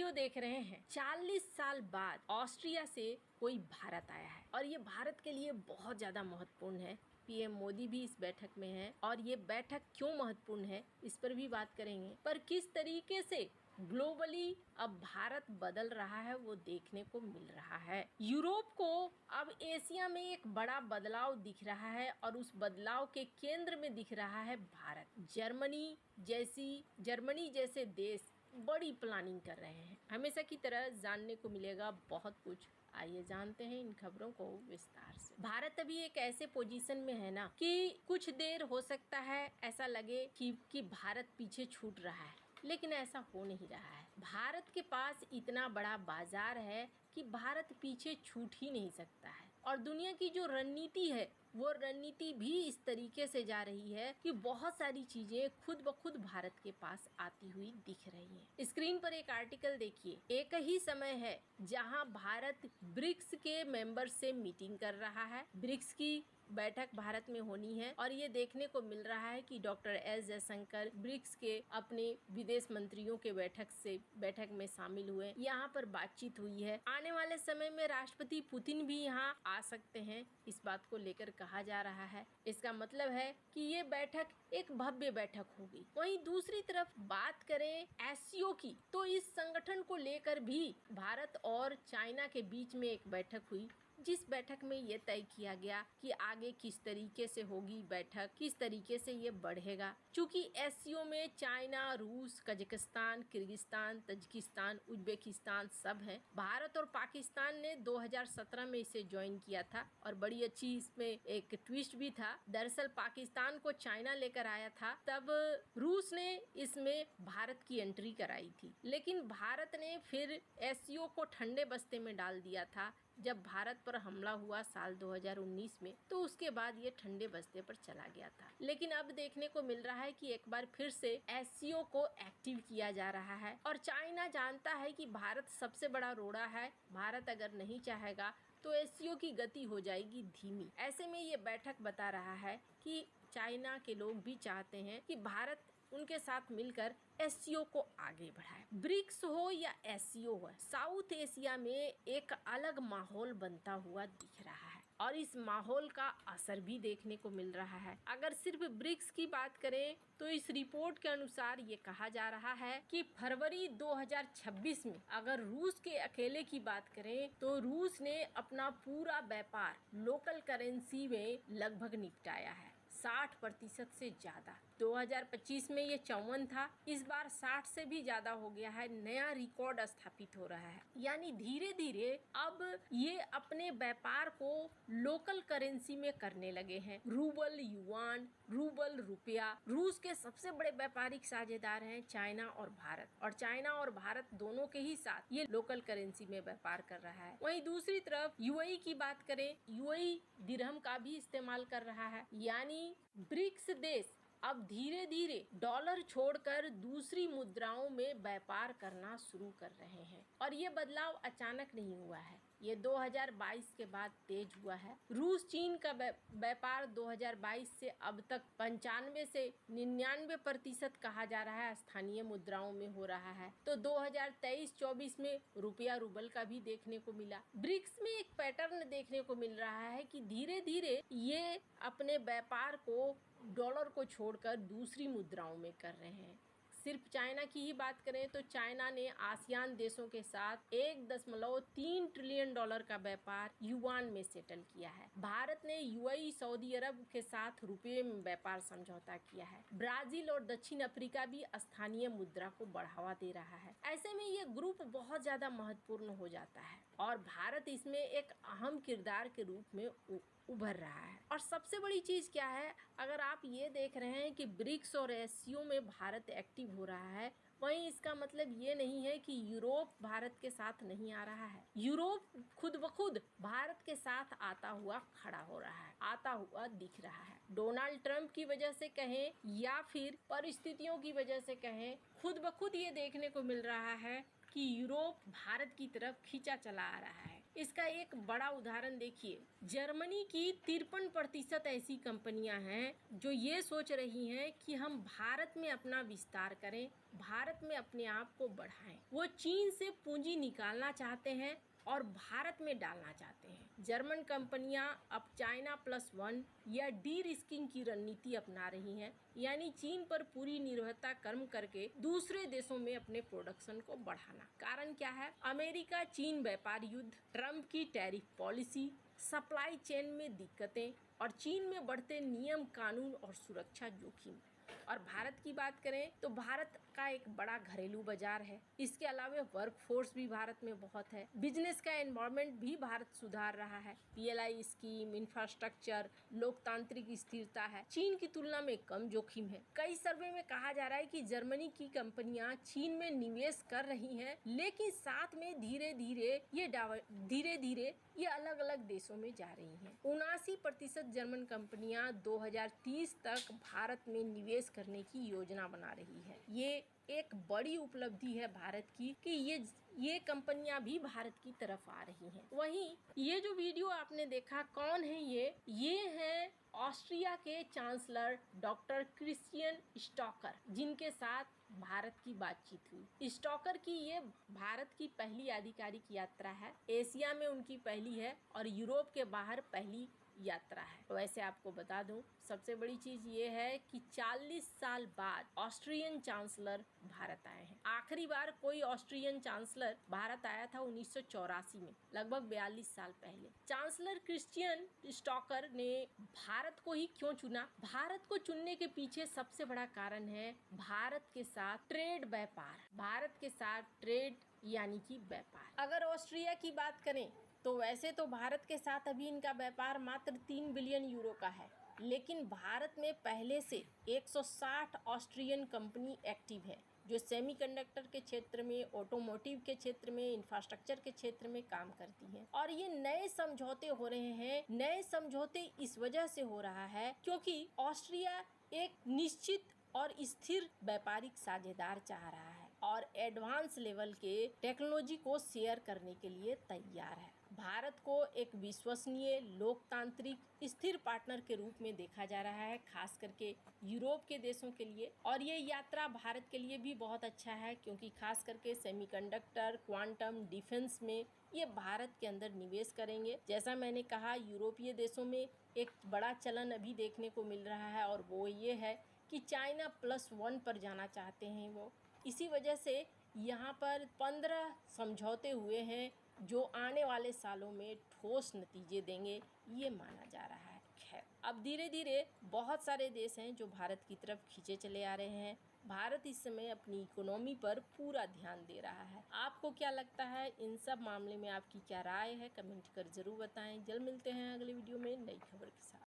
Video देख रहे हैं। 40 साल बाद ऑस्ट्रिया से कोई भारत आया है और ये भारत के लिए बहुत ज्यादा महत्वपूर्ण है। पीएम मोदी भी इस बैठक में है और ये बैठक क्यों महत्वपूर्ण है इस पर भी बात करेंगे। पर किस तरीके से ग्लोबली अब भारत बदल रहा है वो देखने को मिल रहा है। यूरोप को अब एशिया में एक बड़ा बदलाव दिख रहा है और उस बदलाव के केंद्र में दिख रहा है भारत। जर्मनी जैसे देश बड़ी प्लानिंग कर रहे हैं। हमेशा की तरह जानने को मिलेगा बहुत कुछ। आइए जानते हैं इन खबरों को विस्तार से। भारत अभी एक ऐसे पोजीशन में है ना कि कुछ देर हो सकता है ऐसा लगे कि भारत पीछे छूट रहा है, लेकिन ऐसा हो नहीं रहा है। भारत के पास इतना बड़ा बाजार है कि भारत पीछे छूट ही नहीं सकता है और दुनिया की जो रणनीति है वो रणनीति भी इस तरीके से जा रही है कि बहुत सारी चीजें खुद ब खुद भारत के पास आती हुई दिख रही हैं। स्क्रीन पर एक आर्टिकल देखिए। एक ही समय है जहां भारत ब्रिक्स के मेंबर से मीटिंग कर रहा है। ब्रिक्स की बैठक भारत में होनी है और ये देखने को मिल रहा है कि डॉक्टर एस जयशंकर ब्रिक्स के अपने विदेश मंत्रियों के बैठक में शामिल हुए। यहाँ पर बातचीत हुई है। आने वाले समय में राष्ट्रपति पुतिन भी यहाँ आ सकते हैं, इस बात को लेकर कहा जा रहा है। इसका मतलब है कि ये बैठक एक भव्य बैठक होगी। वहीं दूसरी तरफ बात करें एससीओ की, तो इस संगठन को लेकर भी भारत और चाइना के बीच में एक बैठक हुई, जिस बैठक में ये तय किया गया कि आगे किस तरीके से होगी बैठक, किस तरीके से ये बढ़ेगा। चूंकि एससीओ में चाइना, रूस, कजाकिस्तान, किर्गिस्तान, तजिकिस्तान, उज्बेकिस्तान सब हैं। भारत और पाकिस्तान ने 2017 में इसे ज्वाइन किया था और बड़ी अच्छी इसमें एक ट्विस्ट भी था। दरअसल पाकिस्तान को चाइना लेकर आया था, तब रूस ने इसमें भारत की एंट्री कराई थी, लेकिन भारत ने फिर एससीओ को ठंडे बस्ते में डाल दिया था जब भारत पर हमला हुआ साल 2019 में। तो उसके बाद ये ठंडे बस्ते पर चला गया था। लेकिन अब देखने को मिल रहा है कि एक बार फिर से एससीओ को एक्टिव किया जा रहा है और चाइना जानता है कि भारत सबसे बड़ा रोड़ा है। भारत अगर नहीं चाहेगा तो एससीओ की गति हो जाएगी धीमी। ऐसे में ये बैठक बता रहा है कि चाइना के लोग भी चाहते हैं कि भारत उनके साथ मिलकर एससीओ को आगे बढ़ाए। ब्रिक्स हो या एससीओ हो, साउथ एशिया में एक अलग माहौल बनता हुआ दिख रहा है और इस माहौल का असर भी देखने को मिल रहा है। अगर सिर्फ ब्रिक्स की बात करें तो इस रिपोर्ट के अनुसार ये कहा जा रहा है कि फरवरी 2026 में अगर रूस के अकेले की बात करें तो रूस ने अपना पूरा व्यापार लोकल करेंसी में लगभग निपटाया है, 60% से ज्यादा। 2025 में ये 54 था, इस बार 60 से भी ज्यादा हो गया है। नया रिकॉर्ड स्थापित हो रहा है। यानी धीरे धीरे अब ये अपने व्यापार को लोकल करेंसी में करने लगे हैं। रूबल, युआन, रूबल, रुपया। रूस के सबसे बड़े व्यापारिक साझेदार हैं चाइना और भारत, और चाइना और भारत दोनों के ही साथ ये लोकल करेंसी में व्यापार कर रहा है। वहीं दूसरी तरफ यूएई की बात करें, यूएई दिरहम का भी इस्तेमाल कर रहा है। यानी ब्रिक्स देश अब धीरे धीरे डॉलर छोड़कर दूसरी मुद्राओं में व्यापार करना शुरू कर रहे हैं और ये बदलाव अचानक नहीं हुआ है, ये 2022 के बाद तेज हुआ है। रूस चीन का व्यापार 2022 से अब तक 95 से 99% कहा जा रहा है स्थानीय मुद्राओं में हो रहा है। तो 2023-24 में रुपया रूबल का भी देखने को मिला। ब्रिक्स में एक पैटर्न देखने को मिल रहा है कि धीरे धीरे ये अपने व्यापार को डॉलर को छोड़कर दूसरी मुद्राओं में कर रहे हैं। सिर्फ चाइना की ही बात करें तो चाइना ने आसियान देशों के साथ 1.3 ट्रिलियन डॉलर का व्यापार युआन में सेटल किया है। भारत ने यूएई, सऊदी अरब के साथ रुपये में व्यापार समझौता किया है। ब्राजील और दक्षिण अफ्रीका भी स्थानीय मुद्रा को बढ़ावा दे रहा है। ऐसे में ये ग्रुप बहुत ज्यादा महत्वपूर्ण हो जाता है और भारत इसमें एक अहम किरदार के रूप में उभर रहा है। और सबसे बड़ी चीज क्या है, अगर आप ये देख रहे हैं कि ब्रिक्स और एससीओ में भारत एक्टिव हो रहा है, वहीं इसका मतलब ये नहीं है कि यूरोप भारत के साथ नहीं आ रहा है। यूरोप खुद ब खुद भारत के साथ आता हुआ खड़ा हो रहा है, आता हुआ दिख रहा है। डोनाल्ड ट्रंप की वजह से कहें या फिर परिस्थितियों की वजह से कहें, खुद ब खुद ये देखने को मिल रहा है कि यूरोप भारत की तरफ खींचा चला आ रहा है। इसका एक बड़ा उदाहरण देखिए, जर्मनी की 53% ऐसी कंपनियां हैं जो ये सोच रही हैं कि हम भारत में अपना विस्तार करें, भारत में अपने आप को बढ़ाएं। वो चीन से पूंजी निकालना चाहते हैं और भारत में डालना चाहते हैं। जर्मन कंपनियां अब चाइना प्लस वन या डी रिस्किंग की रणनीति अपना रही हैं, यानी चीन पर पूरी निर्भरता कम करके दूसरे देशों में अपने प्रोडक्शन को बढ़ाना। कारण क्या है? अमेरिका चीन व्यापार युद्ध, ट्रम्प की टैरिफ पॉलिसी, सप्लाई चेन में दिक्कतें और चीन में बढ़ते नियम कानून और सुरक्षा जोखिम। और भारत की बात करें तो भारत का एक बड़ा घरेलू बाजार है। इसके अलावा वर्कफोर्स भी भारत में बहुत है। बिजनेस का एनवायरनमेंट भी भारत सुधार रहा है। पीएलआई स्कीम, इंफ्रास्ट्रक्चर, लोकतांत्रिक स्थिरता है। चीन की तुलना में कम जोखिम है। कई सर्वे में कहा जा रहा है कि जर्मनी की कंपनियां चीन में निवेश कर रही हैं, लेकिन साथ में धीरे धीरे ये अलग अलग देशों में जा रही हैं। 79% जर्मन कंपनियां 2030 तक भारत में निवेश करने की योजना बना रही है। ये एक बड़ी उपलब्धि है भारत की कि ये कंपनियां भी भारत की तरफ आ रही हैं। वहीं ये जो वीडियो आपने देखा, कौन है ये है ऑस्ट्रिया के चांसलर डॉक्टर क्रिस्चियन स्टॉकर, जिनके साथ भारत की बातचीत हुई। स्टॉकर की ये भारत की पहली आधिकारिक यात्रा है, एशिया में उनकी पहली है और यूरोप के बाहर पहली यात्रा है। वैसे आपको बता दूं, सबसे बड़ी चीज ये है कि 40 साल बाद ऑस्ट्रियन चांसलर भारत आए हैं। आखिरी बार कोई ऑस्ट्रियन चांसलर भारत आया था 1984 में, लगभग 42 साल पहले। चांसलर क्रिस्चियन स्टॉकर ने भारत को ही क्यों चुना? भारत को चुनने के पीछे सबसे बड़ा कारण है भारत के साथ ट्रेड, व्यापार। भारत के साथ ट्रेड यानी कि व्यापार। अगर ऑस्ट्रिया की बात करें तो वैसे तो भारत के साथ अभी इनका व्यापार मात्र 3 बिलियन यूरो का है, लेकिन भारत में पहले से 160 ऑस्ट्रियन कंपनी एक्टिव है जो सेमीकंडक्टर के क्षेत्र में, ऑटोमोटिव के क्षेत्र में, इंफ्रास्ट्रक्चर के क्षेत्र में काम करती है। और ये नए समझौते हो रहे हैं। नए समझौते इस वजह से हो रहा है क्योंकि ऑस्ट्रिया एक निश्चित और स्थिर व्यापारिक साझेदार चाह रहा है और एडवांस लेवल के टेक्नोलॉजी को शेयर करने के लिए तैयार है। भारत को एक विश्वसनीय, लोकतांत्रिक, स्थिर पार्टनर के रूप में देखा जा रहा है, खास करके यूरोप के देशों के लिए। और ये यात्रा भारत के लिए भी बहुत अच्छा है क्योंकि खास करके सेमीकंडक्टर, क्वांटम, डिफेंस में ये भारत के अंदर निवेश करेंगे। जैसा मैंने कहा, यूरोपीय देशों में एक बड़ा चलन अभी देखने को मिल रहा है और वो ये है कि चाइना प्लस वन पर जाना चाहते हैं वो। इसी वजह से यहाँ पर 15 समझौते हुए हैं जो आने वाले सालों में ठोस नतीजे देंगे, ये माना जा रहा है। खैर, अब धीरे धीरे बहुत सारे देश हैं जो भारत की तरफ खींचे चले आ रहे हैं। भारत इस समय अपनी इकोनॉमी पर पूरा ध्यान दे रहा है। आपको क्या लगता है? इन सब मामले में आपकी क्या राय है? कमेंट कर जरूर बताएं। जल्द मिलते हैं अगले वीडियो में नई खबर के साथ।